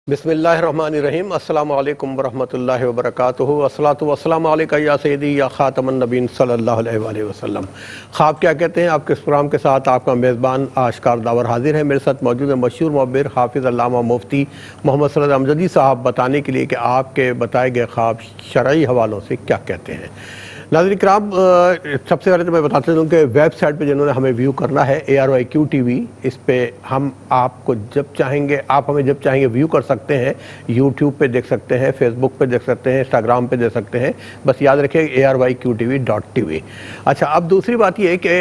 بسم اللہ الرحمن الرحیم۔ السلام علیکم ورحمۃ اللہ وبرکاتہ۔ والصلاۃ والسلام علیکہ یا سیدی یا خاتم النبیین صلی اللہ علیہ وآلہ وسلم۔ خواب کیا کہتے ہیں آپ کے اس پروگرام کے ساتھ آپ کا میزبان آشکار داور حاضر ہے۔ میرے ساتھ موجود ہے مشہور معبر حافظ علامہ مفتی محمد صلی اللہ امجدی صاحب، بتانے کے لیے کہ آپ کے بتائے گئے خواب شرعی حوالوں سے کیا کہتے ہیں۔ ناظرین کرام، سب سے پہلے تو میں بتاتا ہوں کہ ویب سائٹ پہ جنہوں نے ہمیں ویو کرنا ہے ARYQ TV، اس پہ ہم آپ کو جب چاہیں گے، آپ ہمیں جب چاہیں گے ویو کر سکتے ہیں۔ YouTube پہ دیکھ سکتے ہیں، فیس بک پہ دیکھ سکتے ہیں، انسٹاگرام پہ دیکھ سکتے ہیں، بس یاد رکھیں ARYQTV.tv۔ اچھا، اب دوسری بات یہ ہے کہ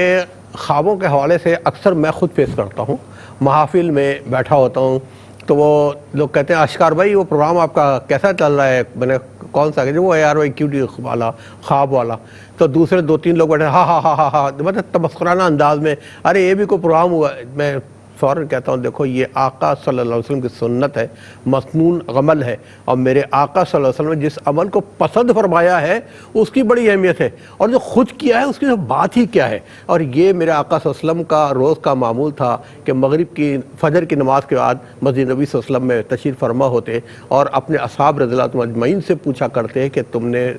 خوابوں کے حوالے سے اکثر میں خود فیس کرتا ہوں، محافل میں بیٹھا ہوتا ہوں تو وہ لوگ کہتے ہیں اشکار بھائی وہ پروگرام آپ کا کیسا چل رہا ہے، میں نے کون سا کہ وہ ARYQ والا خواب والا، تو دوسرے دو تین لوگ بیٹھے ہاں ہاں ہاں ہاں ہاں، مطلب تمسخرانہ انداز میں، ارے یہ بھی کوئی پروگرام ہوا۔ میں فوراً کہتا ہوں دیکھو یہ آقا صلی اللہ علیہ وسلم کی سنت ہے، مسنون عمل ہے، اور میرے آقا صلی اللہ علیہ وسلم نے جس عمل کو پسند فرمایا ہے اس کی بڑی اہمیت ہے، اور جو خود کیا ہے اس کی بات ہی کیا ہے۔ اور یہ میرے آقا صلی اللہ علیہ وسلم کا روز کا معمول تھا کہ مغرب کی فجر کی نماز کے بعد مسجد نبی صلی اللہ علیہ وسلم میں تشریف فرما ہوتے اور اپنے اصحاب رضی اللہ عنہم اجمعین سے پوچھا کرتے کہ تم نے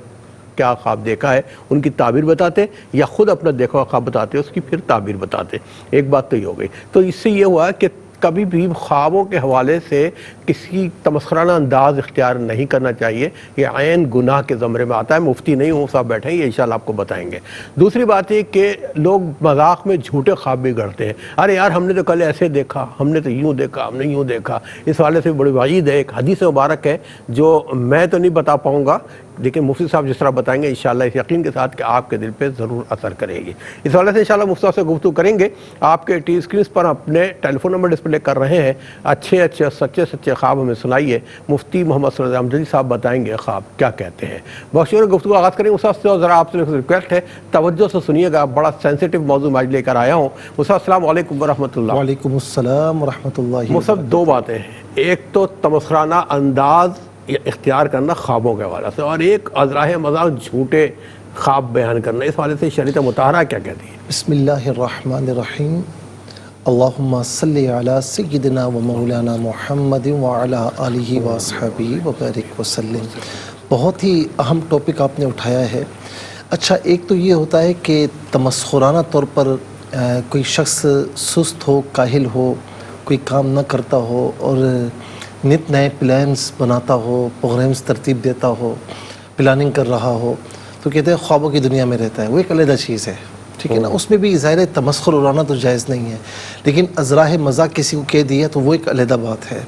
کیا خواب دیکھا ہے، ان کی تعبیر بتاتے، یا خود اپنا دیکھا ہوا خواب بتاتے، اس کی پھر تعبیر بتاتے۔ ایک بات تو یہ ہو گئی۔ تو اس سے یہ ہوا کہ کبھی بھی خوابوں کے حوالے سے کسی تمسخرانہ انداز اختیار نہیں کرنا چاہیے، یہ عین گناہ کے زمرے میں آتا ہے۔ مفتی نہیں ہوں صاحب بیٹھے ہیں، یہ انشاءاللہ آپ کو بتائیں گے۔ دوسری بات یہ کہ لوگ مذاق میں جھوٹے خواب بھی گڑھتے ہیں، ارے یار ہم نے تو کل ایسے دیکھا، ہم نے تو یوں دیکھا، ہم نے یوں دیکھا۔ اس حوالے سے بڑی وعید ہے، ایک حدیث مبارک ہے جو میں تو نہیں بتا پاؤں گا، لیکن مفتی صاحب جس طرح بتائیں گے انشاءاللہ اس یقین کے ساتھ کہ آپ کے دل پہ ضرور اثر کرے گی۔ اس حوالے سے انشاءاللہ مفتی صاحب سے گفتگو کریں گے۔ آپ کے ٹی اسکرینس پر اپنے ٹیلی فون نمبر ڈسپلے کر رہے ہیں، اچھے سچے خواب ہمیں سنائیے۔ مفتی محمد صلی اللہ علیہ وسلم صاحب بتائیں گے خواب کیا کہتے ہیں۔ بہت شکریہ، گفتگو آغاز کریں مفتی صاحب سے، اور ذرا آپ سے ریکویسٹ ہے توجہ سے سنیے گا، بڑا سینسیٹیو موضوع میں آج لے کر آیا ہوں۔ مفتی صاحب السلام علیکم ورحمۃ اللہ۔ وعلیکم السلام ورحمۃ اللہ۔ مفتی صاحب دو باتیں ہیں، ایک تو تمسخرانہ انداز اختیار کرنا خوابوں کے حوالے سے، اور ایک ازراہ مذاق جھوٹے خواب بیان کرنا، اس حوالے سے شریعت مطہرہ کیا کہتی ہے؟ بسم اللہ الرحمن الرحیم۔ اللہم صلی علی سیدنا و مولانا محمد وعلی آلہ واصحابہ وبارک وسلم۔ بہت ہی اہم ٹاپک آپ نے اٹھایا ہے۔ اچھا، ایک تو یہ ہوتا ہے کہ تمسخرانہ طور پر کوئی شخص سست ہو، کاہل ہو، کوئی کام نہ کرتا ہو اور نت نئے پلانز بناتا ہو، پروگرامز ترتیب دیتا ہو، پلاننگ کر رہا ہو، تو کہتے ہیں خوابوں کی دنیا میں رہتا ہے، وہ ایک علیحدہ چیز ہے، ٹھیک ہے نا۔ اس میں بھی ظاہر تمسخر اڑانا تو جائز نہیں ہے، لیکن ازراہ مذاق کسی کو کہہ دیا تو وہ ایک علیحدہ بات ہے،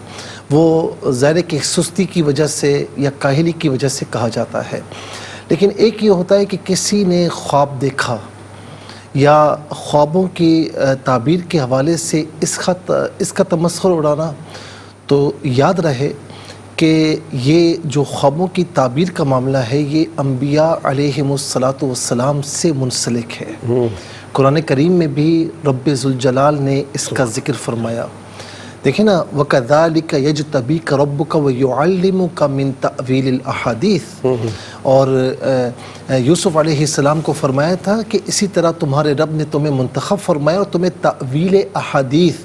وہ ظاہر کہ سستی کی وجہ سے یا کاہلی کی وجہ سے کہا جاتا ہے۔ لیکن ایک یہ ہوتا ہے کہ کسی نے خواب دیکھا یا خوابوں کی تعبیر کے حوالے سے اس کا تمسخر اڑانا، تو یاد رہے کہ یہ جو خوابوں کی تعبیر کا معاملہ ہے یہ انبیاء علیہم السلام سے منسلک ہے۔ قرآن کریم میں بھی رب ذوالجلال نے اس کا ذکر فرمایا، دیکھیں نا، وَكَذَلِكَ يَجْتَبِيكَ رَبُّكَ وَيُعَلِّمُكَ مِن تَأْوِيلِ الْأَحَادِيثِ، اور یوسف علیہ السلام کو فرمایا تھا کہ اسی طرح تمہارے رب نے تمہیں منتخب فرمایا اور تمہیں تأویل احادیث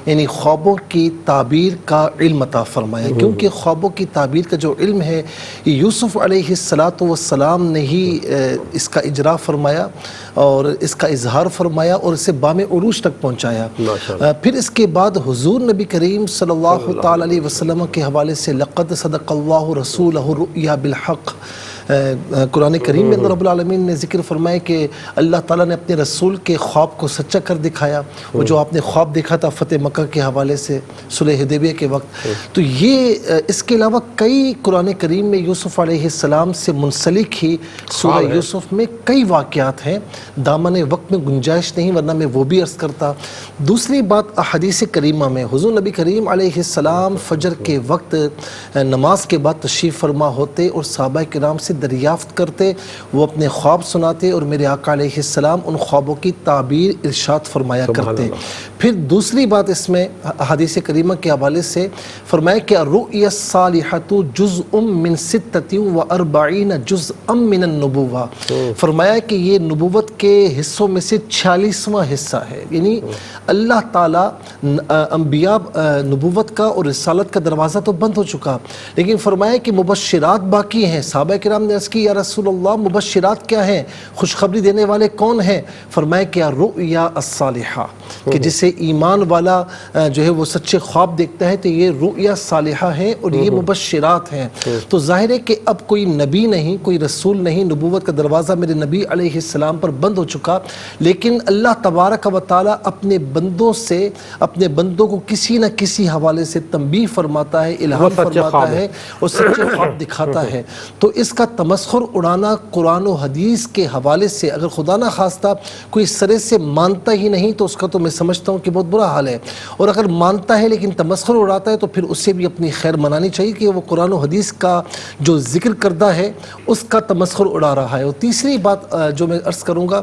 یعنی خوابوں کی تعبیر کا علم عطا فرمایا، کیونکہ خوابوں کی تعبیر کا جو علم ہے یہ یوسف علیہ السلام نے ہی اس کا اجرا فرمایا اور اس کا اظہار فرمایا اور اسے بام عروج تک پہنچایا۔ پھر اس کے بعد حضور نبی کریم صلی اللہ تعالی علیہ وسلم کے حوالے سے لقد صدق اللہ رسولہ الرؤیا بالحق، قرآن کریم میں رب العالمین نے ذکر فرمایا کہ اللہ تعالیٰ نے اپنے رسول کے خواب کو سچا کر دکھایا، وہ جو آپ نے خواب دیکھا تھا فتح مکہ کے حوالے سے صلح حدیبیہ کے وقت۔ تو یہ اس کے علاوہ کئی قرآن کریم میں یوسف علیہ السلام سے منسلک ہی سورہ یوسف میں کئی واقعات ہیں، دامن وقت میں گنجائش نہیں ورنہ میں وہ بھی عرض کرتا۔ دوسری بات، احادیث کریمہ میں حضور نبی کریم علیہ السلام فجر کے وقت نماز کے بعد تشریف فرما ہوتے اور صحابہ کرام سے دریافت کرتے، وہ اپنے خواب سناتے اور میرے آقا علیہ السلام ان خوابوں کی تعبیر ارشاد فرمایا کرتے۔ پھر دوسری بات اس میں حدیث کریمہ کے حوالے سے فرمایا کہ الرؤیا الصالحۃ جزء من 46 جزءا من النبوہ، فرمایا کہ یہ نبوت کے حصوں میں سے 46واں حصہ ہے، یعنی اللہ تعالیٰ انبیاء نبوت کا اور رسالت کا دروازہ تو بند ہو چکا، لیکن فرمایا کہ مبشرات باقی ہیں۔ صحابہ کرام نے عرض کی یا رسول اللہ مبشرات کیا ہیں، خوشخبری دینے والے کون ہیں؟ فرمایا کہ الرؤیا الصالحہ، کہ جسے ایمان والا جو ہے وہ سچے خواب دیکھتا ہے تو یہ رؤیا صالحہ ہے اور یہ مبشرات ہیں۔ تو ظاہر ہے کہ اب کوئی نبی نہیں، کوئی رسول نہیں، نبوت کا دروازہ میرے نبی علیہ السلام پر بند ہو چکا، لیکن اللہ تبارک و تعالیٰ اپنے بندوں سے، اپنے بندوں کو کسی نہ کسی حوالے سے تنبیہ فرماتا ہے، الہام فرماتا ہے اور سچے خواب دکھاتا ہے۔ تو اس کا تمسخر اڑانا قرآن و حدیث کے حوالے سے اگر خدا نہ خواستہ کوئی سرے سے مانتا ہی نہیں تو اس کا تو میں سمجھتا ہوں کہ بہت برا حال ہے، اور اگر مانتا ہے لیکن تمسخر اڑاتا ہے تو پھر اسے بھی اپنی خیر منانی چاہیے کہ وہ قرآن و حدیث کا جو ذکر کردہ ہے اس کا تمسخر اڑا رہا ہے۔ اور تیسری بات جو میں عرض کروں گا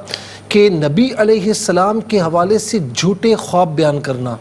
کہ نبی علیہ السلام کے حوالے سے جھوٹے خواب بیان کرنا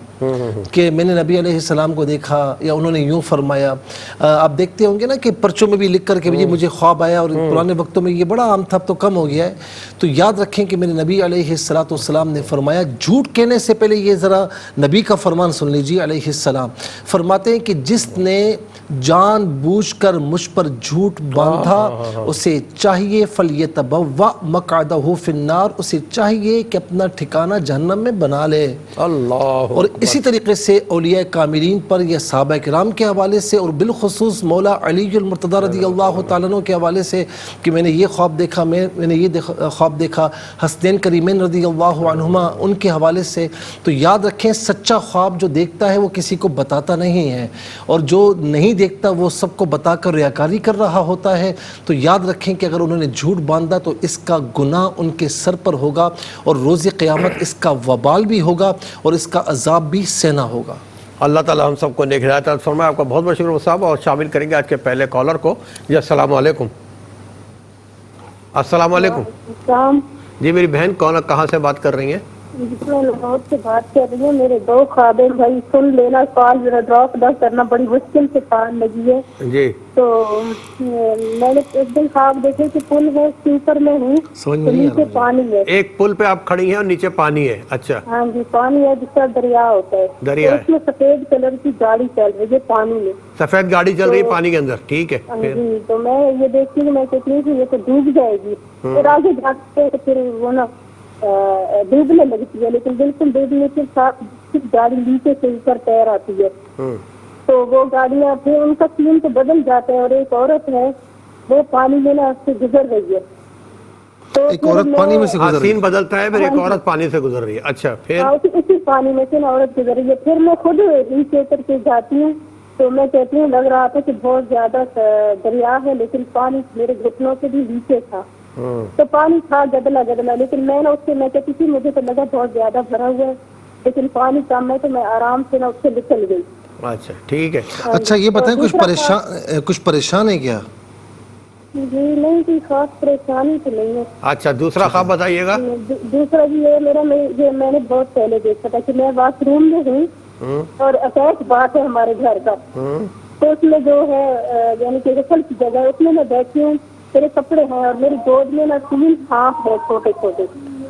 کہ میں نے نبی علیہ السلام کو دیکھا یا انہوں نے یوں فرمایا۔ آپ دیکھتے ہوں گے نا کہ پرچوں میں بھی لکھ کر کہ مجھے خواب آیا، اور پرانے وقتوں میں یہ بڑا عام تھا، اب تو کم ہو گیا ہے۔ تو یاد رکھیں کہ میرے نبی علیہ السلام نے فرمایا، جھوٹ کہنے سے پہلے یہ ذرا نبی کا فرمان سن لیجیے علیہ السلام، فرماتے ہیں کہ جس نے جان بوجھ کر مجھ پر جھوٹ باندھا اسے چاہیے فلیتبوأ مقعدہ فی النار، اسے چاہیے کہ اپنا ٹھکانہ جہنم میں بنا لے۔ اللہ۔ اور اسی طریقے سے اولیاء کاملین پر یا صحابہ کرام کے حوالے سے اور بالخصوص مولا علی المرتضیٰ رضی اللہ تعالیٰ عنہ کے حوالے سے کہ میں نے یہ خواب دیکھا، میں نے یہ خواب دیکھا، حسنین کریمین رضی اللہ عنہما ان کے حوالے سے، تو یاد رکھیں سچا خواب جو دیکھتا ہے وہ کسی کو بتاتا نہیں ہے، اور جو نہیں دیکھتا وہ سب کو بتا کر ریاکاری کر رہا ہوتا ہے۔ تو یاد رکھیں کہ اگر انہوں نے جھوٹ باندھا تو اس کا گناہ ان کے سر پر ہوگا، اور روز قیامت اس کا وبال بھی ہوگا اور اس کا عذاب بھی سہنا ہوگا۔ اللہ تعالی ہم سب کو نیک ہدایت عطا فرمائے۔ آپ کا بہت بہت شکریہ صاحب، اور شامل کریں گے آج کے پہلے کالر کو۔ جی السلام علیکم۔ السلام علیکم جی، میری بہن کون، کہاں سے بات کر رہی ہیں؟ میں لاہور سے بات کر رہی ہوں۔ میرے دو خواب ہیں بھائی، سن لینا، کال ذرا ڈراپ نہ کرنا، بڑی مشکل سے کال لگی ہے۔ جی تو میں نے ایک دن خواب دیکھے کہ پل ہے، اس کے اوپر میں ہوں، تو نیچے پانی ہے۔ ایک پل پہ آپ کھڑی ہیں اور نیچے پانی ہے؟ اچھا ہاں جی، پانی ہے جس کا دریا ہوتا ہے، دریا ہے، اس میں سفید کلر کی گاڑی چل رہی ہے پانی میں، سفید گاڑی چل رہی ہے پانی کے اندر، ٹھیک ہے۔ جی تو میں یہ دیکھتی ہوں، میں کہتی ہوں کہ یہ تو ڈوب جائے گی، پھر آگے جاتے تو پھر وہ نا ڈوبنے لگتی ہے، لیکن بالکل ڈوبنے کے ساتھ گاڑی نیچے سے اوپر تیر آتی ہے، تو وہ گاڑیاں پھر ان کا سین تو بدل جاتا ہے، اور ایک عورت ہے وہ پانی میں نا سے گزر رہی ہے، تو ایک عورت پانی میں سے گزر رہی ہے، سین بدلتا ہے، پھر ایک عورت پانی سے گزر رہی ہے۔ اچھا پھر اسی پانی میں سے نا عورت گزر رہی ہے، پھر میں خود نیچے اتر کے جاتی ہوں، تو میں کہتی ہوں لگ رہا تھا کہ بہت زیادہ دریا ہے، لیکن پانی میرے گھٹنوں سے بھی نیچے تھا، تو پانی تھا گدلا گدلا، لیکن میں نا اس سے میں کہتی تھی مجھے تو لگا بہت زیادہ بھرا ہوا ہے، لیکن پانی کم ہے، تو میں آرام سے نا اس سے نکل گئی۔ اچھا ٹھیک ہے۔ اچھا یہ بتائیں کچھ پریشان ہے کیا؟ جی نہیں، کوئی خاص پریشانی تو نہیں ہے۔ اچھا دوسرا خواب بتائیے گا۔ دوسرا بھی یہ میرا میں نے بہت پہلے دیکھا تھا کہ میں واش روم میں ہوں اور اٹیچ باتھ ہے ہمارے گھر کا، تو اس میں جو ہے یعنی کہ غسل کی جگہ، اس میں بیٹھی ہوں، میرے کپڑے ہیں اور میری گود میں نا 3 سانپ ہے چھوٹے چھوٹے۔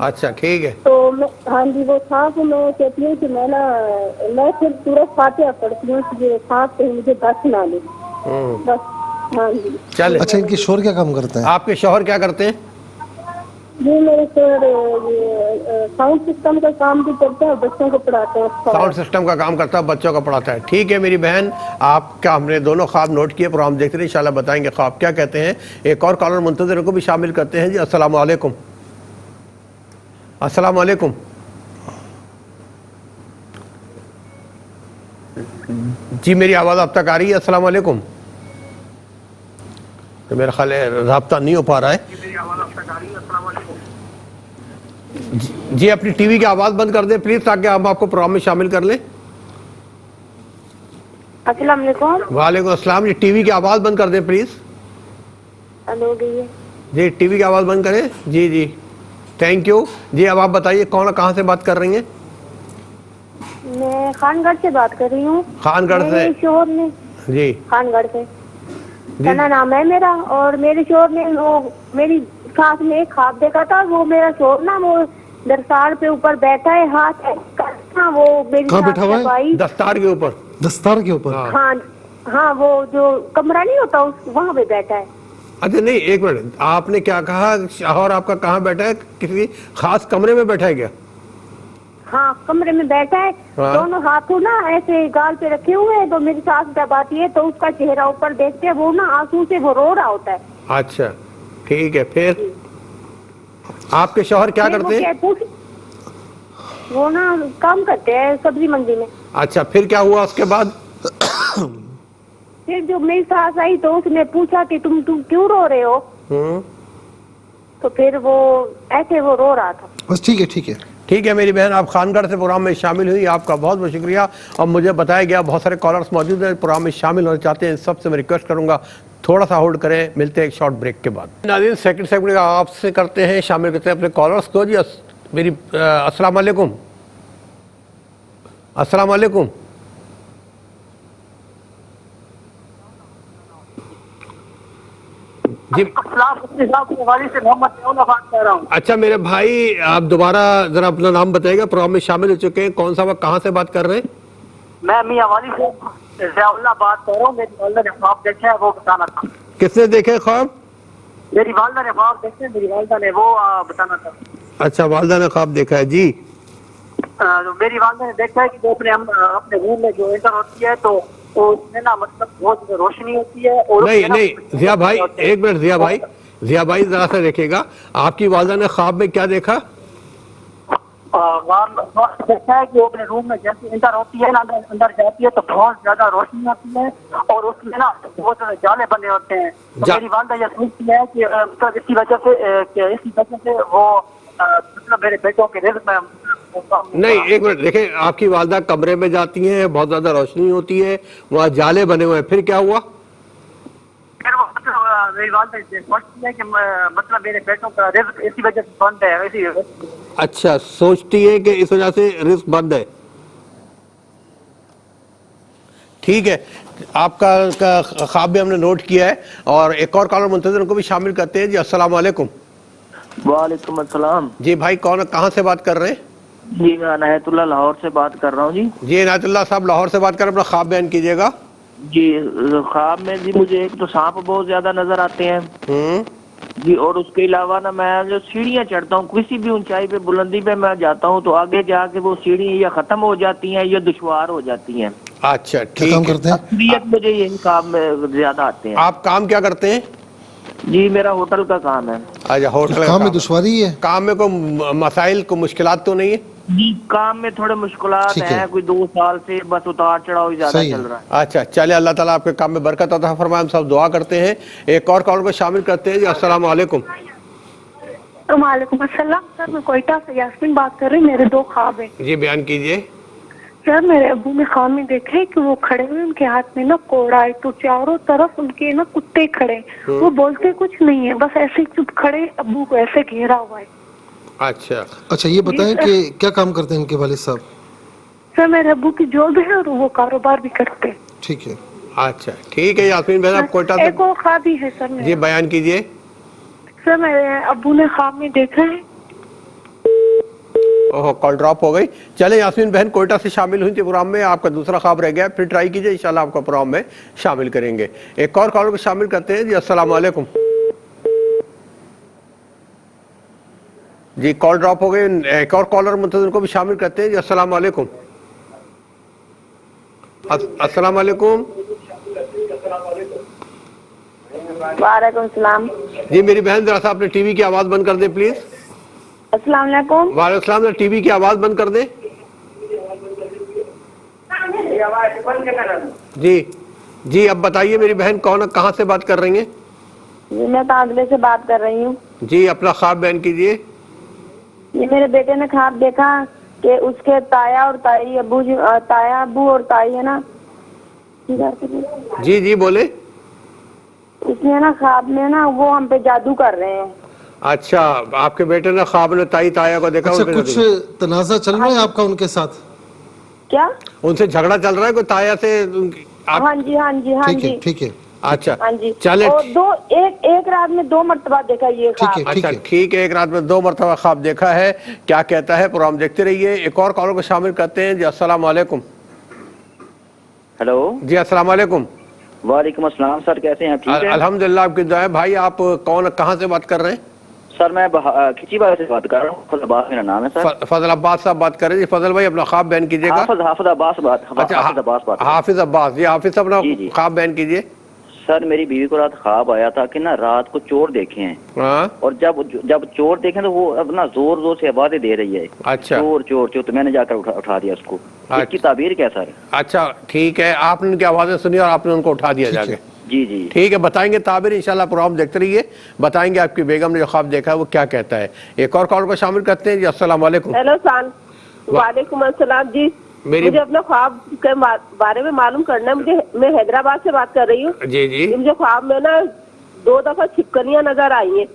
اچھا ٹھیک ہے۔ تو میں ہاں جی وہ سانپ میں کہتی ہوں کہ میں پھر سورۃ فاتحہ پڑھتی ہوں کہ یہ سانپ کہیں مجھے بس نہ لے، بس۔ ہاں جی چلے۔ اچھا ان کے شوہر کیا کام کرتے ہیں؟ آپ کے شوہر کیا کرتے ہیں؟ جی میرے شوہر ساؤنڈ سسٹم کا کام بھی کرتے ہیں اور بچوں کو پڑھاتے ہیں۔ ساؤنڈ سسٹم کا کام کرتا ہے، بچوں کو پڑھاتا ہے، ٹھیک ہے میری بہن، آپ کا ہم نے دونوں خواب نوٹ کیے، پروگرام دیکھتے ہیں، انشاءاللہ بتائیں گے خواب کیا کہتے ہیں۔ ایک اور کالر منتظر کو بھی شامل کرتے ہیں۔ جی السلام علیکم۔ السلام علیکم جی، میری آواز آپ تک آ رہی ہے؟ السلام علیکم۔ تو میرا خیال ہے رابطہ نہیں ہو پا رہا ہے۔ جی اپنی ٹی وی کی آواز بند کر دیں پلیز، تاکہ ہم آپ کو پروگرام میں شامل کر لیں۔ السلام علیکم۔ وعلیکم السلام، یہ ٹی وی کی آواز بند کر دیں پلیز۔ ہو گئی ہے. جی ٹی وی کی آواز بند کریں. جی جی تھینک یو. جی اب آپ بتائیے کون کہاں سے بات کر رہی ہیں؟ میں خان گڑھ سے بات کر رہی ہوں. خان گڑھ سے. میرے شوہر نے جی خان گڑھ سے جی ثنا نام ہے میرا. اور میرے شوہر نے وہ میری ساس نے ایک خواب دیکھا تھا. وہ میرا شوہر نا وہ درسال پہ اوپر بیٹھا ہے, ہاتھ کرنا وہ میری کہاں ساس بیٹھا ہوا ہے؟ دبائی. دستار کے اوپر. دستار کے اوپر. ہاں ہاں وہ جو کمرہ نہیں ہوتا وہاں پہ بیٹھا ہے. اچھا نہیں ایک منٹ, آپ نے کیا کہا شوہر آپ کا کہاں بیٹھا ہے؟ کسی خاص کمرے میں بیٹھا ہے کیا؟ ہاں کمرے میں بیٹھا ہے. ہاں. دونوں ہاتھوں نا ایسے گال پہ رکھے ہوئے ہیں. تو میری ساس دباتی ہے تو اس کا چہرہ اوپر دیکھتے ہیں, وہ نا آنسو سے وہ رو رہا ہوتا ہے. اچھا ٹھیک ہے. پھر آپ کے شوہر کیا پھر وہ کرتے ہیں؟ وہ نا کام کرتے ہیں سبزی منڈی میں. اچھا پھر کیا ہوا اس کے بعد؟ پھر جو میری ساس آئی تو اس نے پوچھا کہ تم کیوں رو رہے ہو؟ تو پھر وہ ایسے وہ رو رہا تھا. بس ٹھیک ہے ٹھیک ہے. ٹھیک ہے میری بہن, آپ خان گڑھ سے پروگرام میں شامل ہوئی, آپ کا بہت بہت شکریہ. اور مجھے بتایا گیا بہت سارے کالرز موجود ہیں پروگرام میں شامل ہونا چاہتے ہیں. سب سے میں ریکویسٹ کروں گا تھوڑا سا ہولڈ کریں, ملتے ہیں ایک شارٹ بریک کے بعد. ناظرین سیکنڈ سیگمنٹ کا آپ سے کرتے ہیں, شامل کرتے ہیں اپنے کالرز کو. جی میری السلام علیکم. السلام علیکم. جی اچھا میرے بھائی آپ دوبارہ ذرا اپنا نام بتائیے گا, پروگرام میں شامل ہو چکے ہیں, کون سا وقت کہاں سے بات کر رہے ہیں؟ میں میاں والی سے ضیاء اللہ بات کر رہا ہوں. میری والدہ نے خواب دیکھا ہے وہ بتانا تھا. کس نے دیکھے خواب؟ میری والدہ نے خواب دیکھے, میری والدہ نے وہ بتانا تھا. اچھا والدہ نے خواب دیکھا ہے. جی میری والدہ نے دیکھا ہے کہ وہ اپنے روم میں جو انٹر ہوتی ہے تو اس میں نا مطلب بہت روشنی ہوتی ہے. اور نہیں ضیاء بھائی ایک منٹ, ضیاء بھائی ذرا سا دیکھیے گا, آپ کی والدہ نے خواب میں کیا دیکھا؟ دیکھا ہے کہ وہ اپنے روم میں جیسے انٹر ہوتی ہے نا, اندر جاتی ہے تو بہت زیادہ روشنی ہوتی ہے اور اس میں نا بہت زیادہ جالے بنے ہوتے ہیں. تو میری والدہ یہ سوچتی ہے کہ مطلب اسی وجہ سے وہ مطلب میرے بیٹوں کے رزق میں. نہیں ایک منٹ دیکھیں, آپ کی والدہ کمرے میں جاتی ہیں, بہت زیادہ روشنی ہوتی ہے, وہاں جالے بنے ہوئے ہیں, پھر کیا ہوا؟ پھر وہ میری والدہ سوچتی ہے کہ مطلب میرے بیٹوں کا رزق اسی وجہ سے بند ہے. اچھا سوچتی ہے کہ اس وجہ سے رزق بند ہے. ٹھیک ہے, آپ کا خواب بھی ہم نے نوٹ کیا ہے. اور ایک اور کالر منتظر کو بھی شامل کرتے ہیں. جی السلام علیکم. وعلیکم السلام. جی بھائی کہاں سے بات کر رہے ہیں؟ جی میں عنایت اللہ لاہور سے بات کر رہا ہوں. جی عنایت اللہ صاحب لاہور سے بات کر رہے ہیں, اپنا خواب بیان کیجیے گا. جی خواب میں جی مجھے ایک تو سانپ بہت زیادہ نظر آتے ہیں جی, اور اس کے علاوہ نا میں جو سیڑھیاں چڑھتا ہوں کسی بھی اونچائی پہ بلندی پہ میں جاتا ہوں تو آگے جا کے وہ سیڑھی یا ختم ہو جاتی ہیں یا دشوار ہو جاتی ہیں. اچھا کیا کام کرتے ہیں؟ اکثریت مجھے یہی کام میں زیادہ آتے ہیں. آپ کام کیا کرتے ہیں؟ جی میرا ہوٹل کا کام ہے. اچھا ہوٹل کا کام میں دشواری ہے؟ کام میں کوئی مسائل کو مشکلات تو نہیں ہے؟ جی کام میں تھوڑے مشکلات ہیں, کوئی 2 سال سے بس اتار چڑھاؤ ہی زیادہ چل رہا ہے. اچھا چلے اللہ تعالیٰ آپ کے کام میں برکت عطا فرمائے, ہم سب دعا کرتے ہیں. ایک اور کال کو شامل کرتے ہیں. جی السلام علیکم. وعلیکم السلام. سر میں کوئٹہ سے یاسمین بات کر رہی ہوں. میرے 2 خواب ہیں. جی بیان کیجئے. سر میرے ابو نے خواب میں دیکھا ہے کہ وہ کھڑے ہوئے, ان کے ہاتھ میں نا کوڑا ہے, تو چاروں طرف ان کے نا کتے کھڑے, وہ بولتے کچھ نہیں ہے, بس ایسے چپ کھڑے, ابو کو ایسے گھیرا ہوا ہے. اچھا یہ بتائیں کہ کیا کام کرتے ہیں ان کے والد صاحب؟ سر میرے ابو کی جاب ہے اور وہ کاروبار بھی کرتے ہیں. ٹھیک ہے. اچھا ٹھیک ہے یاسمین بہن, آپ کوئٹہ سے. ایک اور خواب بھی ہے سر میرا. جی بیان کیجئے. سر میرے ابو نے خواب میں دیکھا ہے. کال ڈراپ ہو گئی. چلے یاسمین بہن کوئٹہ سے شامل ہوئی تھی پروگرام میں, آپ کا دوسرا خواب رہ گیا, پھر ٹرائی کیجئے, انشاءاللہ آپ کو پروگرام میں شامل کریں گے. ایک اور کالر کو شامل کرتے ہیں. جی السلام علیکم. جی کال ڈراپ ہو گئی, ایک اور کالر منتظر کو بھی شامل کرتے ہیں. جی السلام علیکم. السلام علیکم. وعلیکم السلام. جی میری بہن ذرا سا اپنے ٹی وی کی آواز بند کر دیں پلیز. السلام علیکم. وعلیکم السلام. ٹی وی کی آواز بند کر دیں. جی اب بتائیے میری بہن کہاں سے بات کر رہی ہیں؟ جی میں تانگلے سے بات کر رہی ہوں. جی اپنا خواب بیان کیجئے. یہ میرے بیٹے نے خواب دیکھا کہ اس کے تایا اور تائی ابو, تایا ابو اور تائی ہے نا. جی بولے. اس نے نا خواب میں نا وہ ہم پہ جادو کر رہے ہیں. اچھا آپ کے بیٹے نے خواب میں تائی تایا کو دیکھا؟ اچھا ان پہ کچھ تنازع چل رہا ہے آپ کا ان کے ساتھ؟ کیا؟ ان سے جھگڑا چل رہا ہے کوئی تایا سے آپ؟ ہاں جی ہاں جی ہاں ٹھیک ہے جی ٹھیک ہے اچھا ہاں جی. چلے اور ایک رات میں 2 مرتبہ دیکھا یہ ٹھیک خواب. ہے اچھا ٹھیک ہے، ایک رات میں 2 مرتبہ خواب دیکھا ہے. کیا کہتا ہے پروگرام دیکھتے رہیے. ایک اور کالر کو شامل کرتے ہیں. جی السلام علیکم. ہیلو. جی السلام علیکم. وعلیکم السلام سر، کیسے ہیں آپ؟ ٹھیک ہے الحمدللہ، آپ کی دعائیں. بھائی آپ کون کہاں سے بات کر رہے ہیں؟ سر میں کھچی بازار سے بات کر رہا ہوں. فضل عباس میرا نام ہے سر. فضل عباس صاحب بات کر رہے ہیں. جی فضل بھائی اپنا خواب بیان کیجیے گا. حافظ عباس بات. اچھا حافظ عباس بات. حافظ عباس. جی حافظ صاحب اپنا جی خواب بیان کیجیے. سر میری بیوی کو رات خواب آیا تھا کہ نا رات کو چور دیکھے ہیں، ہاں اور جب چور دیکھیں تو وہ اپنا زور زور سے آوازیں دے رہی ہے. اچھا چور چور چور. تو میں نے جا کر اٹھا دیا اس کو. اس کی تعبیر کیا سر؟ اچھا ٹھیک ہے، آپ نے ان کی آوازیں سنی اور آپ نے ان کو اٹھا دیا جا کے. جی جی ٹھیک ہے، بتائیں گے تعبیر انشاءاللہ. پروگرام دیکھتے رہیے، بتائیں گے آپ کی بیگم نے جو خواب دیکھا ہے وہ کیا کہتا ہے. ایک اور کال کو شامل کرتے ہیں. جی السلام علیکم. ہیلو سان. وعلیکم السلام. جی مجھے اپنے خواب کے بارے میں معلوم کرنا ہے. میں حیدرآباد سے بات کر رہی ہوں. جی جی. مجھے خواب میں نا 2 دفعہ چھپکلیاں نظر آئی ہیں.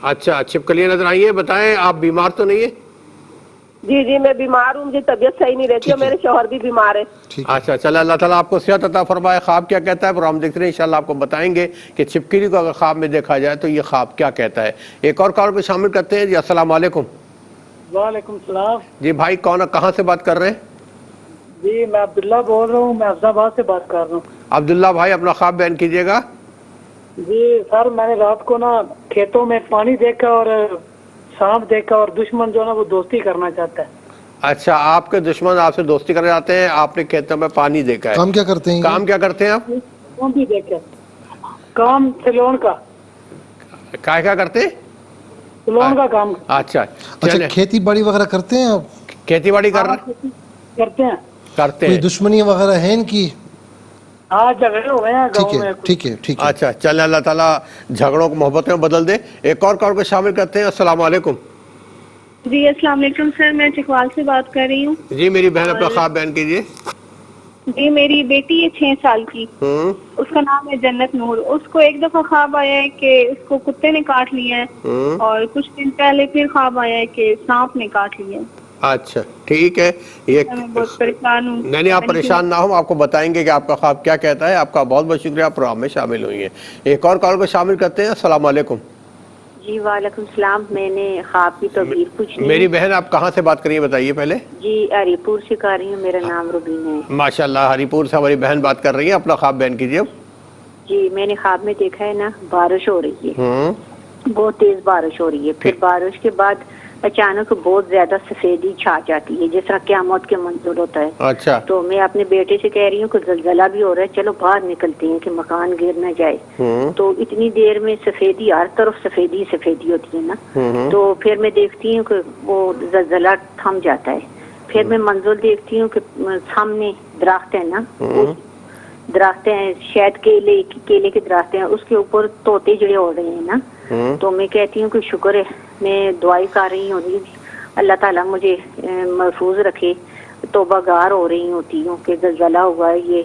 اچھا چھپکلیاں نظر آئی ہیں. بتائیں آپ بیمار تو نہیں ہیں؟ جی جی میں بیمار ہوں، مجھے طبیعت صحیح نہیں رہتی اور میرے شوہر بھی بیمار ہے. اچھا چلے اللہ تعالیٰ آپ کو صحت عطا فرمائے. خواب کیا کہتا ہے پروگرام دیکھ رہے ہیں، انشاءاللہ آپ کو بتائیں گے کہ چھپکلی کو اگر خواب میں دیکھا جائے تو یہ خواب کیا کہتا ہے. ایک اور کال کو شامل کرتے ہیں. جی السلام علیکم. وعلیکم السلام. جی بھائی کون کہاں سے بات کر رہے ہیں؟ جی میں عبداللہ بول رہا ہوں، میں حفظ آباد سے بات کر رہا ہوں. عبداللہ بھائی اپنا خواب بیان کیجیے گا. جی سر میں نے رات کو نا کھیتوں میں پانی دیکھا اور سانپ دیکھا، اور دشمن جو نا وہ دوستی کرنا چاہتا ہے. اچھا آپ کے دشمن آپ سے دوستی کرنے جاتے ہیں. آپ نے کھیتوں میں پانی دیکھا ہے. کام کیا کرتے ہیں؟ کام کیا کرتے ہیں آپ؟ کون بھی دیکھا کام سیلون کا. کیا کرتے ہیں؟ سیلون کا کام اچھا اچھا کھیتی باڑی وغیرہ کرتے ہیں آپ؟ کھیتی باڑی کرتے کوئی ہیں. دشمنی وغیرہ ہے ان کی؟ ہاں جھگڑے ہوئے ہیں ٹھیک گاؤں ہے میں. ٹھیک ہے ٹھیک ہے. اچھا چلے اللہ تعالیٰ جھگڑوں کو محبت میں بدل دے. ایک اور کال کو شامل کرتے ہیں. السلام علیکم. جی السلام علیکم سر، میں چکوال سے بات کر رہی ہوں. جی میری بہن اپنا خواب بیان کیجیے. جی میری بیٹی ہے 6 سال کی، اس کا نام ہے جنت نور. اس کو ایک دفعہ خواب آیا ہے کہ اس کو کتے نے کاٹ لیا ہے، اور کچھ دن پہلے پھر خواب آیا ہے کہ سانپ نے کاٹ لیا ہے. اچھا ٹھیک ہے. یہ میں بہت پریشان ہوں. نہیں آپ پریشان نہ ہوں، آپ کو بتائیں گے کہ آپ کا خواب کیا کہتا ہے. آپ کا بہت بہت شکریہ آپ پروگرام میں شامل ہوئی ہیں. ایک اور کال کو شامل کرتے ہیں. السلام علیکم. جی وعلیکم السلام. میں نے خواب کی تعبیر پوچھنی ہے. میری بہن آپ کہاں سے بات کر رہی ہیں بتائیے پہلے. جی ہری پور سے کر رہی ہوں، میرا نام روبین ہے. ماشاءاللہ ہری پور سے ہماری بہن بات کر رہی ہیں. اپنا خواب بیان کیجیے. جی میں نے خواب میں دیکھا ہے نا بارش ہو رہی ہے، بہت تیز بارش ہو رہی ہے. پھر بارش کے بعد اچانک بہت زیادہ سفیدی چھا جاتی ہے، جس طرح قیامت کے منظر ہوتا ہے. اچھا تو میں اپنے بیٹے سے کہہ رہی ہوں کہ زلزلہ بھی ہو رہا ہے، چلو باہر نکلتے ہیں کہ مکان گر نہ جائے. تو اتنی دیر میں سفیدی ہر طرف سفیدی سفیدی ہوتی ہے نا. تو پھر میں دیکھتی ہوں کہ وہ زلزلہ تھم جاتا ہے. پھر میں منظر دیکھتی ہوں کہ سامنے درخت ہے نا، درخت ہیں شاید کیلے کے درخت ہیں، اس کے اوپر طوطے جڑے ہو رہے ہیں نا. تو میں کہتی ہوں کہ شکر ہے، میں دعائی کر رہی ہوں اللہ تعالیٰ مجھے محفوظ رکھے. توبہ گار ہو رہی ہوتی ہوں کہ زلزلہ ہوا ہے، یہ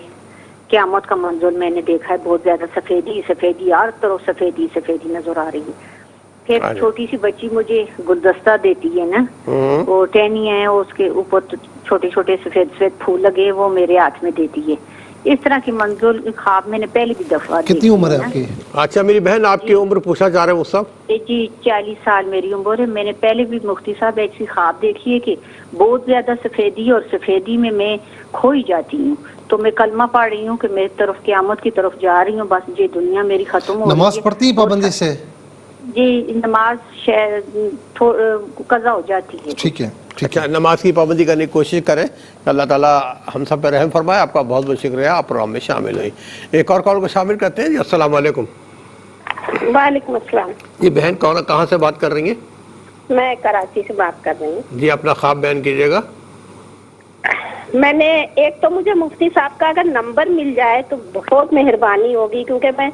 قیامت کا منظر میں نے دیکھا ہے. بہت زیادہ سفیدی سفیدی ہر طرف سفیدی سفیدی نظر آ رہی ہے. پھر چھوٹی سی بچی مجھے گلدستہ دیتی ہے نا، وہ ٹہنی ہے، اس کے اوپر چھوٹے چھوٹے سفید سفید پھول لگے، وہ میرے ہاتھ میں دیتی ہے. اس طرح کی منظور خواب میں نے پہلی بھی دفعہ. کتنی عمر ہے آپ کی؟ اچھا میری بہن آپ کی عمر پوچھنا چاہ رہے ہیں اس صاحب؟ جی 40 سال میری عمر ہے. میں نے پہلے بھی مفتی صاحب ایسی خواب دیکھی ہے کہ بہت زیادہ سفیدی، اور سفیدی میں کھوئی جاتی ہوں. تو میں کلمہ پڑھ رہی ہوں کہ میری طرف قیامت کی طرف جا رہی ہوں، بس یہ دنیا میری ختم ہو رہی ہے. نماز پڑھتی ہے پابندی سے؟ جی نماز قضا ہو جاتی ہے. ٹھیک ہے. اچھا نماز کی پابندی کرنے کی کوشش کریں. اللہ تعالیٰ ہم سب پہ رحم فرمائے. آپ کا بہت بہت شکریہ، آپ پروگرام میں شامل ہوئی. ایک اور کال کو شامل کرتے ہیں. جی السلام علیکم. وعلیکم السلام. جی بہن کہاں سے بات کر رہی ہیں؟ میں کراچی سے بات کر رہی ہوں. جی اپنا خواب بیان کیجیے گا. میں نے ایک تو مجھے مفتی صاحب کا اگر نمبر مل جائے تو بہت مہربانی ہوگی، کیونکہ میں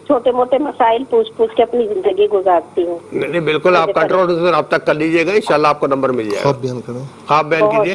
چھوٹے موٹے مسائل پوچھ کے اپنی زندگی گزارتی ہوں. نہیں بالکل آپ کنٹرول سے رابطہ کر لیجیے گا، انشاءاللہ آپ کو نمبر مل جائے گا. خواب بیان کریں. خواب بیان کیجیے.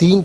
3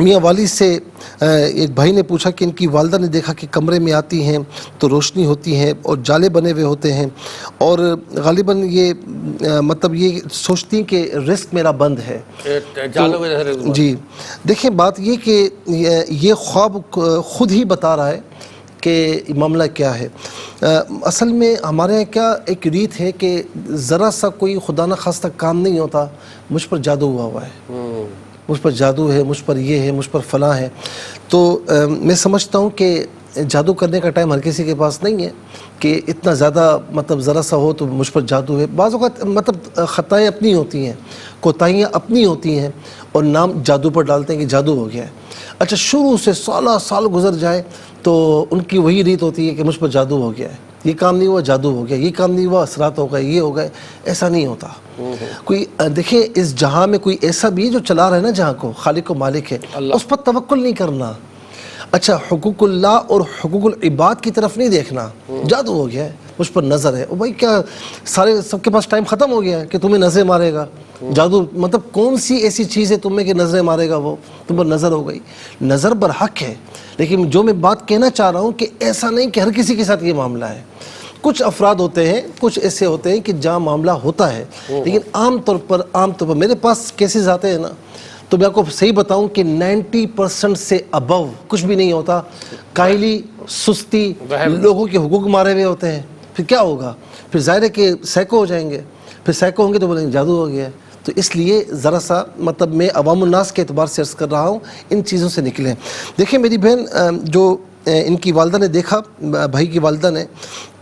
میاں والی سے ایک بھائی نے پوچھا کہ ان کی والدہ نے دیکھا کہ کمرے میں آتی ہیں تو روشنی ہوتی ہے اور جالے بنے ہوئے ہوتے ہیں، اور غالباً یہ مطلب یہ سوچتی ہیں کہ رزق میرا بند ہے. جی دیکھیں بات یہ کہ یہ خواب خود ہی بتا رہا ہے کہ معاملہ کیا ہے. اصل میں ہمارے یہاں کیا ایک ریت ہے کہ ذرا سا کوئی خدا نہ خواستہ کام نہیں ہوتا، مجھ پر جادو ہوا ہے، مجھ پر جادو ہے، مجھ پر یہ ہے، مجھ پر فلاں ہے. تو میں سمجھتا ہوں کہ جادو کرنے کا ٹائم ہر کسی کے پاس نہیں ہے کہ اتنا زیادہ مطلب ذرا سا ہو تو مجھ پر جادو ہے. بعض اوقات مطلب خطائیں اپنی ہوتی ہیں، کوتاہیاں اپنی ہوتی ہیں، اور نام جادو پر ڈالتے ہیں کہ جادو ہو گیا ہے. اچھا شروع سے سالہ سال گزر جائے تو ان کی وہی ریت ہوتی ہے کہ مجھ پر جادو ہو گیا ہے، یہ کام نہیں ہوا جادو ہو گیا، یہ کام نہیں ہوا اثرات ہو گئے، یہ ہو گئے. ایسا نہیں ہوتا. کوئی دیکھیں اس جہاں میں کوئی ایسا بھی ہے جو چلا رہا ہے نا جہاں کو، خالق و مالک ہے، اس پر توکل نہیں کرنا. اچھا حقوق اللہ اور حقوق العباد کی طرف نہیں دیکھنا. جادو ہو گیا ہے، مجھ پر نظر ہے. بھائی کیا سارے سب کے پاس ٹائم ختم ہو گیا ہے کہ تمہیں نظریں مارے گا؟ جادو مطلب کون سی ایسی چیز ہے تم میں کہ نظریں مارے گا؟ وہ تم پر نظر ہو گئی. نظر برحق ہے، لیکن جو میں بات کہنا چاہ رہا ہوں کہ ایسا نہیں کہ ہر کسی کے ساتھ یہ معاملہ ہے. کچھ افراد ہوتے ہیں، کچھ ایسے ہوتے ہیں کہ جہاں معاملہ ہوتا ہے، لیکن عام طور پر میرے پاس کیسز آتے ہیں نا، تو میں آپ کو صحیح بتاؤں کہ 90% سے ابو کچھ بھی نہیں ہوتا. کاہلی، سستی، لوگوں کے حقوق مارے ہوئے ہوتے ہیں. پھر کیا ہوگا؟ پھر ظاہر ہے کہ سائیکو ہو جائیں گے. پھر سائیکو ہوں گے تو بولیں گے جادو ہو گیا ہے. تو اس لیے ذرا سا مطلب میں عوام الناس کے اعتبار سے عرض کر رہا ہوں، ان چیزوں سے نکلیں. دیکھیں میری بہن، جو ان کی والدہ نے دیکھا، بھائی کی والدہ نے،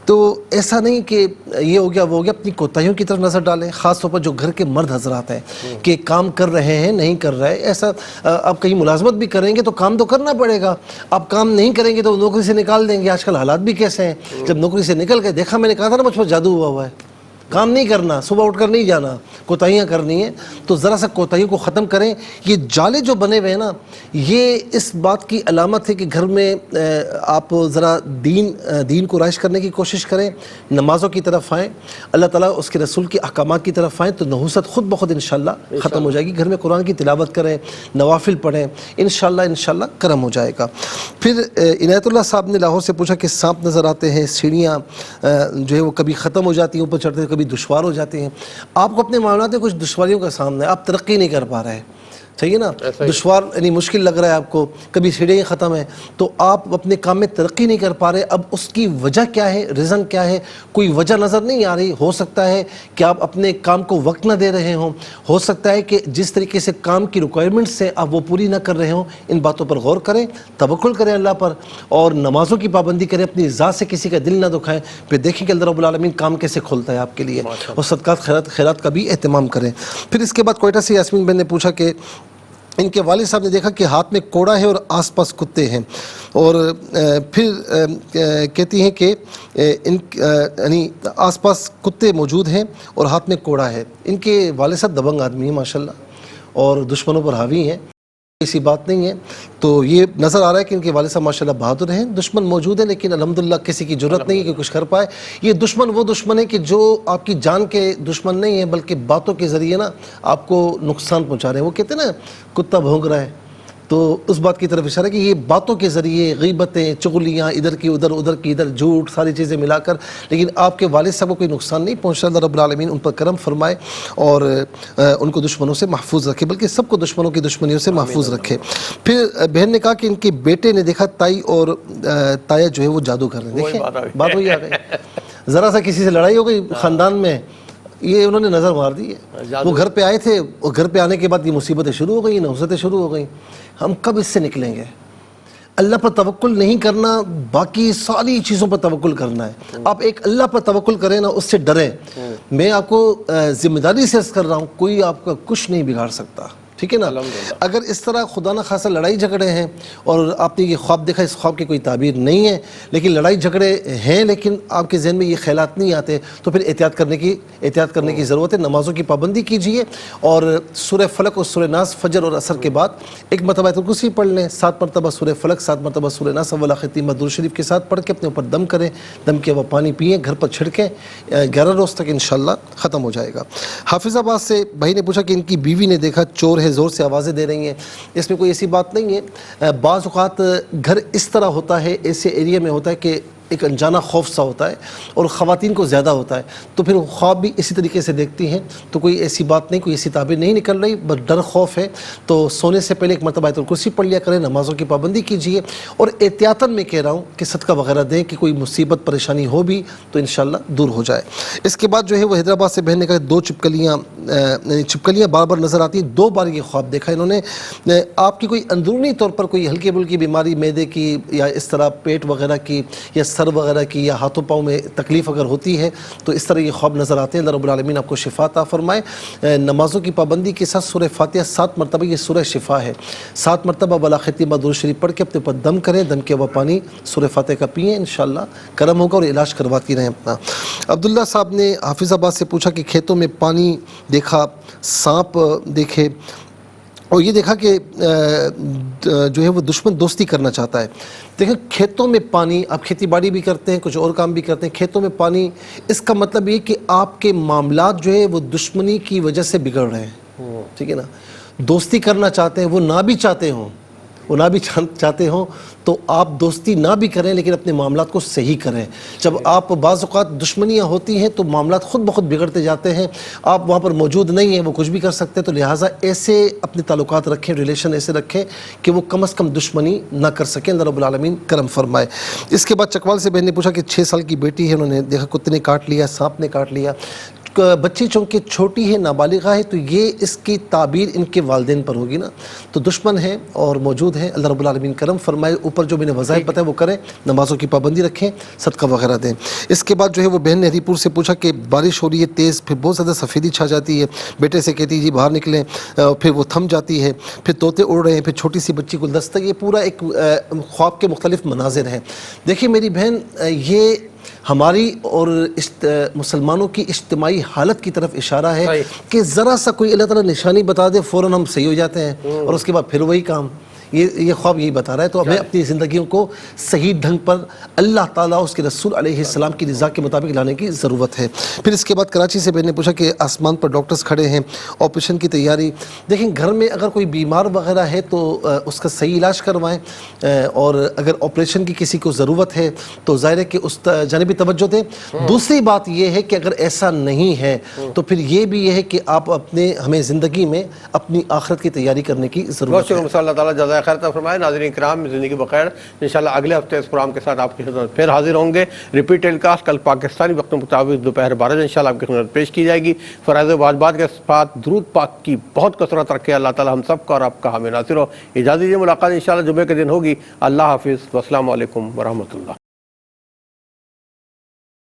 تو ایسا نہیں کہ یہ ہو گیا وہ ہو گیا. اپنی کوتاہیوں کی طرف نظر ڈالیں، خاص طور پر جو گھر کے مرد حضرات ہیں کہ کام کر رہے ہیں نہیں کر رہے. ایسا آپ کہیں ملازمت بھی کریں گے تو کام تو کرنا پڑے گا. آپ کام نہیں کریں گے تو نوکری سے نکال دیں گے. آج کل حالات بھی کیسے ہیں، جب نوکری سے نکل گئے دیکھا میں نے کہا تھا نا مجھ پر جادو ہوا ہے. کام نہیں کرنا، صبح اٹھ کر نہیں جانا، کوتاہیاں کرنی ہیں. تو ذرا سا کوتاہیوں کو ختم کریں. یہ جالے جو بنے ہوئے ہیں نا، یہ اس بات کی علامت ہے کہ گھر میں آپ ذرا دین کو رائج کرنے کی کوشش کریں، نمازوں کی طرف آئیں، اللہ تعالیٰ اس کے رسول کے احکامات کی طرف آئیں، تو نحوست خود بخود انشاءاللہ ختم ہو جائے گی. گھر میں قرآن کی تلاوت کریں، نوافل پڑھیں، انشاءاللہ کرم ہو جائے گا. پھر عنایت اللہ صاحب نے لاہور سے پوچھا کہ سانپ نظر آتے ہیں، سیڑھیاں جو ہے وہ کبھی ختم ہو جاتی ہیں، اوپر چڑھتے ہیں، کبھی دشوار ہو جاتے ہیں. آپ کو اپنے معاملات میں کچھ دشواریوں کا سامنا ہے، آپ ترقی نہیں کر پا رہے ہیں، صحیح نا، دشوار یعنی مشکل لگ رہا ہے آپ کو، کبھی سیڑھیاں ختم ہیں، تو آپ اپنے کام میں ترقی نہیں کر پا رہے. اب اس کی وجہ کیا ہے، ریزن کیا ہے؟ کوئی وجہ نظر نہیں آ رہی. ہو سکتا ہے کہ آپ اپنے کام کو وقت نہ دے رہے ہوں، ہو سکتا ہے کہ جس طریقے سے کام کی ریکوائرمنٹس ہیں آپ وہ پوری نہ کر رہے ہوں. ان باتوں پر غور کریں، توکل کریں اللہ پر، اور نمازوں کی پابندی کریں، اپنی ذات سے کسی کا دل نہ دکھائیں. پھر دیکھیں کہ اللہ رب العالمین کام کیسے کھولتا ہے آپ کے لیے. اور صدقات خیرات کا بھی اہتمام کریں. پھر اس کے بعد کوئٹہ سے یاسمین بہن نے پوچھا کہ ان کے والد صاحب نے دیکھا کہ ہاتھ میں کوڑا ہے اور آس پاس کتے ہیں، اور پھر کہتی ہیں کہ ان یعنی آس پاس کتے موجود ہیں اور ہاتھ میں کوڑا ہے. ان کے والد صاحب دبنگ آدمی ہیں ماشاءاللہ، اور دشمنوں پر حاوی ہیں، ایسی بات نہیں ہے. تو یہ نظر آ رہا ہے کہ ان کے والد صاحب ماشاءاللہ بہادر ہیں. دشمن موجود ہیں لیکن الحمدللہ کسی کی جرت نہیں ہے کہ کچھ کر پائے. یہ دشمن وہ دشمن ہے کہ جو آپ کی جان کے دشمن نہیں ہیں، بلکہ باتوں کے ذریعے نا آپ کو نقصان پہنچا رہے ہیں. وہ کہتے ہیں نا کتا بھونک رہا ہے، تو اس بات کی طرف اشارہ ہے کہ یہ باتوں کے ذریعے غیبتیں، چغلیاں، ادھر کی ادھر، ادھر کی ادھر، جھوٹ، ساری چیزیں ملا کر. لیکن آپ کے والد صاحب کو کوئی نقصان نہیں پہنچا. اللہ رب العالمین ان پر کرم فرمائے اور ان کو دشمنوں سے محفوظ رکھے، بلکہ سب کو دشمنوں کی دشمنیوں سے محفوظ رکھے. پھر بہن نے کہا کہ ان کے بیٹے نے دیکھا تائی اور تایا جو ہے وہ جادو کر رہے ہیں. دیکھیں بات وہی آ گئی، ذرا سا کسی سے لڑائی ہو گئی خاندان میں، یہ انہوں نے نظر مار دی ہے. وہ گھر پہ آئے تھے، اور گھر پہ آنے کے بعد یہ مصیبتیں شروع ہو گئیں، نحوستیں شروع ہو گئیں. ہم کب اس سے نکلیں گے؟ اللہ پر توکل نہیں کرنا، باقی ساری چیزوں پر توکل کرنا ہے. آپ ایک اللہ پر توکل کریں نا، اس سے ڈریں. میں آپ کو ذمہ داری سے عرض کر رہا ہوں، کوئی آپ کا کچھ نہیں بگاڑ سکتا، ٹھیک ہے نا. اگر اس طرح خدا نہ خاصا لڑائی جھگڑے ہیں، اور آپ نے یہ خواب دیکھا، اس خواب کی کوئی تعبیر نہیں ہے، لیکن لڑائی جھگڑے ہیں، لیکن آپ کے ذہن میں یہ خیالات نہیں آتے، تو پھر احتیاط کرنے کی ضرورت ہے. نمازوں کی پابندی کیجیے، اور سورہ فلق اور سورہ ناس فجر اور عصر کے بعد ایک مرتبہ آیت الکرسی پڑھ لیں، 7 مرتبہ سورہ فلق، 7 مرتبہ سورہ ناس، اولا ختیمہ درود شریف کے ساتھ پڑھ کے اپنے اوپر دم کریں. دم کے وہ پانی پئیں، گھر پر چھڑکیں، 11 روز تک انشاءاللہ ختم ہو جائے گا. حافظ آباد سے بھائی نے پوچھا کہ ان کی بیوی نے دیکھا چور ہے ہے زور سے آوازیں دے رہی ہیں، اس میں کوئی ایسی بات نہیں ہے. بعض اوقات گھر اس طرح ہوتا ہے، ایسے ایریا میں ہوتا ہے کہ ایک انجانا خوف سا ہوتا ہے اور خواتین کو زیادہ ہوتا ہے، تو پھر خواب بھی اسی طریقے سے دیکھتی ہیں. تو کوئی ایسی بات نہیں، کوئی ایسی تعبیر نہیں نکل رہی، بس ڈر خوف ہے. تو سونے سے پہلے ایک مرتبہ آیت الکرسی پڑھ لیا کریں، نمازوں کی پابندی کیجیے، اور احتیاطاً میں کہہ رہا ہوں کہ صدقہ وغیرہ دیں کہ کوئی مصیبت پریشانی ہو بھی تو انشاءاللہ دور ہو جائے. اس کے بعد جو ہے وہ حیدرآباد سے بہن نے کہا 2 چھپکلیاں بار بار نظر آتی ہیں. 2 بار یہ خواب دیکھا انہوں نے. آپ کی کوئی اندرونی طور پر کوئی ہلکی پھلکی بیماری معدے کی یا اس طرح پیٹ وغیرہ کی یا سر وغیرہ کی یا ہاتھوں پاؤں میں تکلیف اگر ہوتی ہے تو اس طرح یہ خواب نظر آتے ہیں. اللہ رب العالمین آپ کو شفا عطا فرمائے. نمازوں کی پابندی کے ساتھ سورہ فاتحہ 7 مرتبہ، یہ سورہ شفا ہے، 7 مرتبہ بلا ختیمہ درود شریف پڑھ کے اپنے اوپر دم کریں، دم کے وہ پانی سورہ فاتحہ کا پئیں، انشاءاللہ کرم ہوگا اور علاج کرواتی رہیں اپنا. عبداللہ صاحب نے حافظ آباد سے پوچھا کہ کھیتوں میں پانی دیکھا، سانپ دیکھے اور یہ دیکھا کہ جو ہے وہ دشمن دوستی کرنا چاہتا ہے. دیکھیں کھیتوں میں پانی، آپ کھیتی باڑی بھی کرتے ہیں، کچھ اور کام بھی کرتے ہیں، کھیتوں میں پانی، اس کا مطلب یہ کہ آپ کے معاملات جو ہے وہ دشمنی کی وجہ سے بگڑ رہے ہیں. ٹھیک ہے نا. دوستی کرنا چاہتے ہیں، وہ نہ بھی چاہتے ہوں تو آپ دوستی نہ بھی کریں لیکن اپنے معاملات کو صحیح کریں. جب آپ بعض اوقات دشمنیاں ہوتی ہیں تو معاملات خود بخود بگڑتے جاتے ہیں، آپ وہاں پر موجود نہیں ہیں، وہ کچھ بھی کر سکتے ہیں. تو لہٰذا ایسے اپنے تعلقات رکھیں، ریلیشن ایسے رکھیں کہ وہ کم از کم دشمنی نہ کر سکیں. اللہ رب العالمین کرم فرمائے. اس کے بعد چکوال سے بہن نے پوچھا کہ 6 سال کی بیٹی ہے، انہوں نے دیکھا کتے نے کاٹ لیا، سانپ نے کاٹ لیا. بچی چونکہ چھوٹی ہے، نابالغہ ہے، تو یہ اس کی تعبیر ان کے والدین پر ہوگی نا، تو دشمن ہیں اور موجود ہیں. اللہ رب العالمین کرم فرمائے. اوپر جو میں نے وظائف بتایا وہ کریں، نمازوں کی پابندی رکھیں، صدقہ وغیرہ دیں. اس کے بعد جو ہے وہ بہن نے ہری پور سے پوچھا کہ بارش ہو رہی ہے تیز، پھر بہت زیادہ سفیدی چھا جاتی ہے، بیٹے سے کہتی ہے جی باہر نکلیں، پھر وہ تھم جاتی ہے، پھر طوطے اڑ رہے ہیں، پھر چھوٹی سی بچی گلدستہ. یہ پورا ایک خواب کے مختلف مناظر ہیں. دیکھیے میری بہن، یہ ہماری اور مسلمانوں کی اجتماعی حالت کی طرف اشارہ ہے کہ ذرا سا کوئی اللہ تعالیٰ نشانی بتا دے فوراً ہم صحیح ہو جاتے ہیں اور اس کے بعد پھر وہی کام. یہ خواب یہی بتا رہا ہے. تو ہمیں اپنی زندگیوں کو صحیح ڈھنگ پر اللہ تعالیٰ اس کے رسول علیہ السلام کی رضا کے مطابق لانے کی ضرورت ہے. پھر اس کے بعد کراچی سے بہن نے پوچھا کہ آسمان پر ڈاکٹرز کھڑے ہیں، آپریشن کی تیاری. دیکھیں گھر میں اگر کوئی بیمار وغیرہ ہے تو اس کا صحیح علاج کروائیں، اور اگر آپریشن کی کسی کو ضرورت ہے تو ظاہر ہے کہ اس جانب توجہ دیں. دوسری بات یہ ہے کہ اگر ایسا نہیں ہے تو پھر یہ بھی یہ ہے کہ آپ ہمیں زندگی میں اپنی آخرت کی تیاری کرنے کی ضرورت ہے. اللہ تعالیٰ خیر عطا فرمائے. ناظرین کرام، زندگی بخیر. انشاءاللہ اگلے ہفتے اس پروگرام کے ساتھ آپ کی خدمت پھر حاضر ہوں گے. ریپیٹ ٹیلی کاسٹ کل پاکستانی وقت مطابق دوپہر 12 بجے انشاءاللہ آپ کی خدمت پیش کی جائے گی. فرائض و واجبات کے ساتھ درود پاک کی بہت کثرت رکھے. اللہ تعالیٰ ہم سب کا اور آپ کا حامی ناصر ہو. اجازت دیجیے، ملاقات انشاءاللہ جمعے کے دن ہوگی. اللہ حافظ، والسلام علیکم ورحمۃ اللہ.